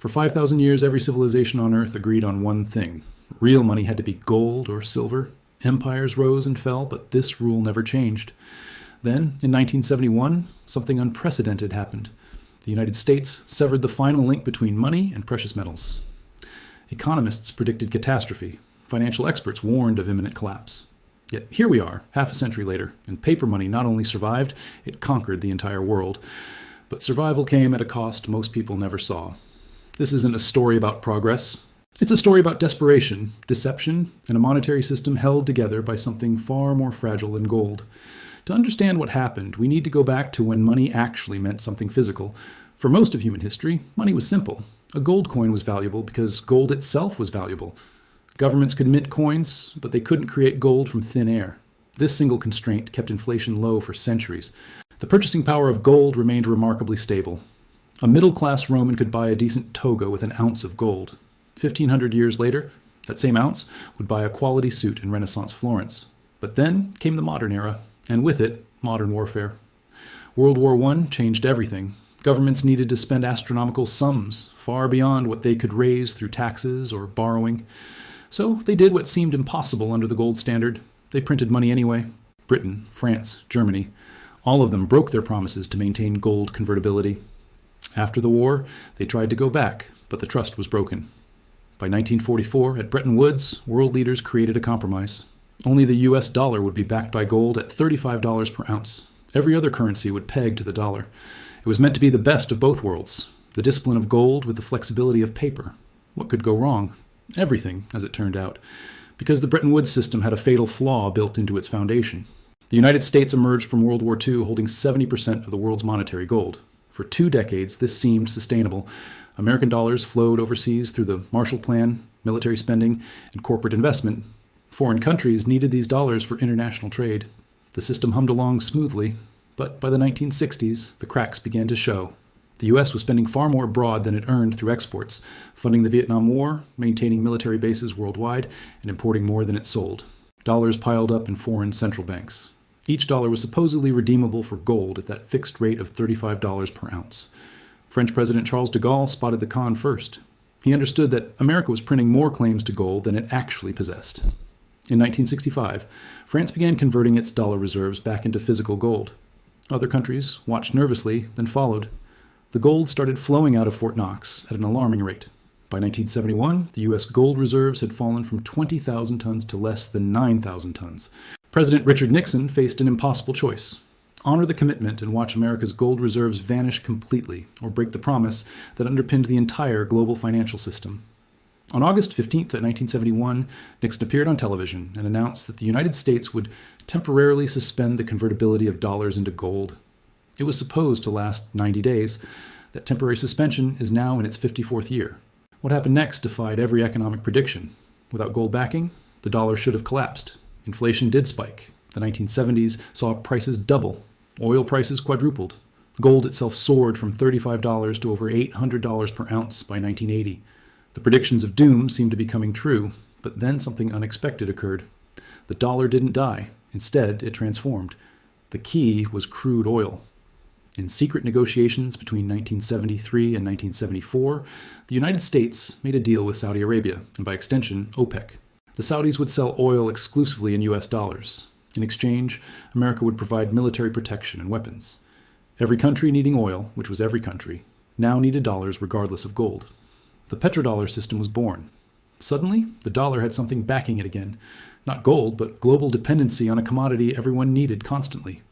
For 5,000 years, every civilization on Earth agreed on one thing. Real money had to be gold or silver. Empires rose and fell, but this rule never changed. Then, in 1971, something unprecedented happened. The United States severed the final link between money and precious metals. Economists predicted catastrophe. Financial experts warned of imminent collapse. Yet here we are, half a century later, and paper money not only survived, it conquered the entire world. But survival came at a cost most people never saw. This isn't a story about progress. It's a story about desperation, deception, and a monetary system held together by something far more fragile than gold. To understand what happened, we need to go back to when money actually meant something physical. For most of human history, money was simple. A gold coin was valuable because gold itself was valuable. Governments could mint coins, but they couldn't create gold from thin air. This single constraint kept inflation low for centuries. The purchasing power of gold remained remarkably stable. A middle-class Roman could buy a decent toga with an ounce of gold. 1,500 years later, that same ounce would buy a quality suit in Renaissance Florence. But then came the modern era, and with it, modern warfare. World War I changed everything. Governments needed to spend astronomical sums, far beyond what they could raise through taxes or borrowing. So they did what seemed impossible under the gold standard. They printed money anyway. Britain, France, Germany, all of them broke their promises to maintain gold convertibility. After the war, they tried to go back, but the trust was broken. By 1944, at Bretton Woods, world leaders created a compromise. Only the US dollar would be backed by gold at $35 per ounce. Every other currency would peg to the dollar. It was meant to be the best of both worlds, the discipline of gold with the flexibility of paper. What could go wrong? Everything, as it turned out, because the Bretton Woods system had a fatal flaw built into its foundation. The United States emerged from World War II holding 70% of the world's monetary gold. For 2 decades, this seemed sustainable. American dollars flowed overseas through the Marshall Plan, military spending, and corporate investment. Foreign countries needed these dollars for international trade. The system hummed along smoothly, but by the 1960s, the cracks began to show. The U.S. was spending far more abroad than it earned through exports, funding the Vietnam War, maintaining military bases worldwide, and importing more than it sold. Dollars piled up in foreign central banks. Each dollar was supposedly redeemable for gold at that fixed rate of $35 per ounce. French President Charles de Gaulle spotted the con first. He understood that America was printing more claims to gold than it actually possessed. In 1965, France began converting its dollar reserves back into physical gold. Other countries watched nervously, then followed. The gold started flowing out of Fort Knox at an alarming rate. By 1971, the U.S. gold reserves had fallen from 20,000 tons to less than 9,000 tons. President Richard Nixon faced an impossible choice. Honor the commitment and watch America's gold reserves vanish completely, or break the promise that underpinned the entire global financial system. On August 15th, 1971, Nixon appeared on television and announced that the United States would temporarily suspend the convertibility of dollars into gold. It was supposed to last 90 days. That temporary suspension is now in its 54th year. What happened next defied every economic prediction. Without gold backing, the dollar should have collapsed. Inflation did spike. The 1970s saw prices double. Oil prices quadrupled. Gold itself soared from $35 to over $800 per ounce by 1980. The predictions of doom seemed to be coming true, but then something unexpected occurred. The dollar didn't die. Instead, it transformed. The key was crude oil. In secret negotiations between 1973 and 1974, the United States made a deal with Saudi Arabia, and by extension, OPEC. The Saudis would sell oil exclusively in US dollars. In exchange, America would provide military protection and weapons. Every country needing oil, which was every country, now needed dollars regardless of gold. The Petrodollar system was born. Suddenly, the dollar had something backing it again. Not gold, but global dependency on a commodity everyone needed constantly.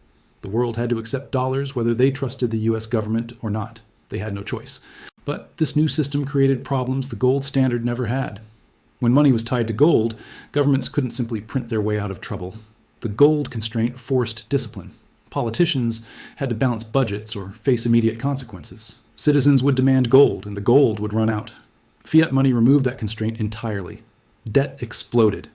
The world had to accept dollars whether they trusted the US government or not. They had no choice. But this new system created problems the gold standard never had. When money was tied to gold, governments couldn't simply print their way out of trouble. The gold constraint forced discipline. Politicians had to balance budgets or face immediate consequences. Citizens would demand gold, and the gold would run out. Fiat money removed that constraint entirely. Debt exploded.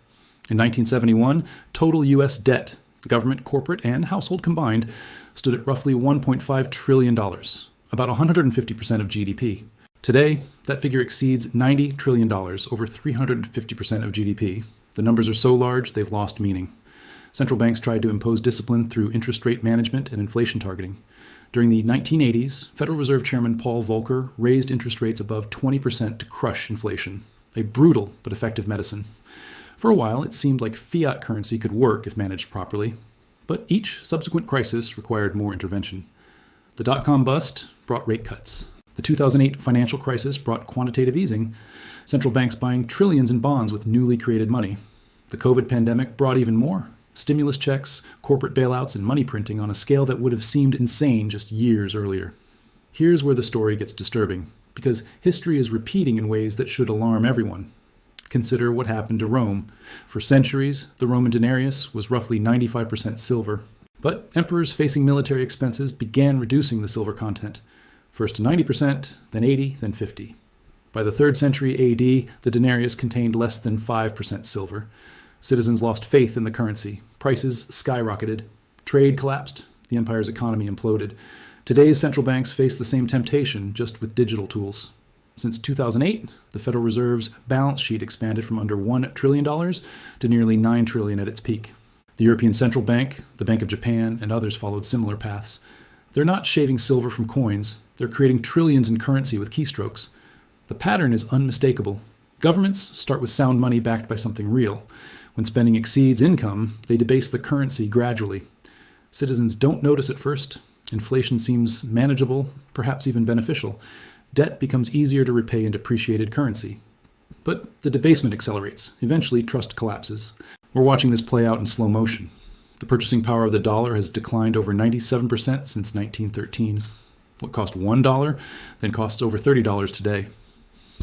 In 1971, total U.S. debt, government, corporate, and household combined, stood at roughly $1.5 trillion, about 150% of GDP. Today, that figure exceeds $90 trillion, over 350% of GDP. The numbers are so large, they've lost meaning. Central banks tried to impose discipline through interest rate management and inflation targeting. During the 1980s, Federal Reserve Chairman Paul Volcker raised interest rates above 20% to crush inflation, a brutal but effective medicine. For a while, it seemed like fiat currency could work if managed properly, but each subsequent crisis required more intervention. The dot-com bust brought rate cuts. The 2008 financial crisis brought quantitative easing, central banks buying trillions in bonds with newly created money. The COVID pandemic brought even more: stimulus checks, corporate bailouts, and money printing on a scale that would have seemed insane just years earlier. Here's where the story gets disturbing, because history is repeating in ways that should alarm everyone. Consider what happened to Rome. For centuries, the Roman denarius was roughly 95% silver. But emperors facing military expenses began reducing the silver content. First to 90%, then 80%, then 50%. By the 3rd century AD, the denarius contained less than 5% silver. Citizens lost faith in the currency. Prices skyrocketed. Trade collapsed. The empire's economy imploded. Today's central banks face the same temptation, just with digital tools. Since 2008, the Federal Reserve's balance sheet expanded from under $1 trillion to nearly $9 trillion at its peak. The European Central Bank, the Bank of Japan, and others followed similar paths. They're not shaving silver from coins. They're creating trillions in currency with keystrokes. The pattern is unmistakable. Governments start with sound money backed by something real. When spending exceeds income, they debase the currency gradually. Citizens don't notice at first. Inflation seems manageable, perhaps even beneficial. Debt becomes easier to repay in depreciated currency. But the debasement accelerates. Eventually, trust collapses. We're watching this play out in slow motion. The purchasing power of the dollar has declined over 97% since 1913. What cost $1 then costs over $30 today.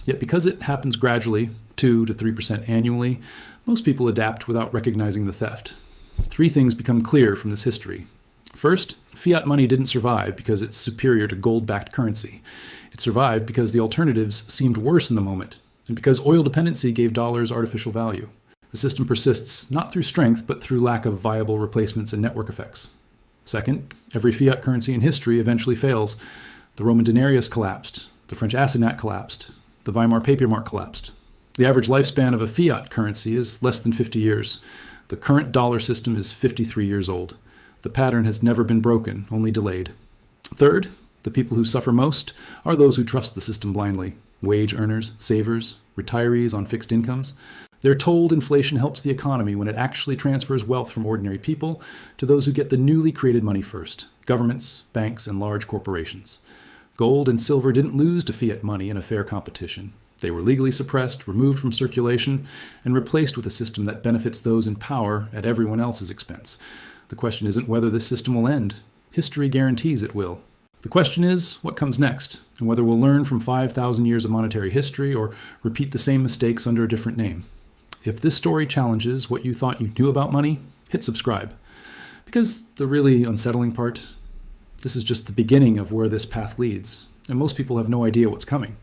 Yet because it happens gradually, 2 to 3% annually, most people adapt without recognizing the theft. 3 things become clear from this history. First, fiat money didn't survive because it's superior to gold-backed currency. It survived because the alternatives seemed worse in the moment, and because oil dependency gave dollars artificial value. The system persists not through strength, but through lack of viable replacements and network effects. Second, every fiat currency in history eventually fails. The Roman denarius collapsed. The French assignat collapsed. The Weimar paper mark collapsed. The average lifespan of a fiat currency is less than 50 years. The current dollar system is 53 years old. The pattern has never been broken, only delayed. Third, the people who suffer most are those who trust the system blindly. Wage earners, savers, retirees on fixed incomes. They're told inflation helps the economy when it actually transfers wealth from ordinary people to those who get the newly created money first: governments, banks, and large corporations. Gold and silver didn't lose to fiat money in a fair competition. They were legally suppressed, removed from circulation, and replaced with a system that benefits those in power at everyone else's expense. The question isn't whether this system will end. History guarantees it will. The question is what comes next, and whether we'll learn from 5,000 years of monetary history or repeat the same mistakes under a different name. If this story challenges what you thought you knew about money, hit subscribe. Because the really unsettling part, this is just the beginning of where this path leads, and most people have no idea what's coming.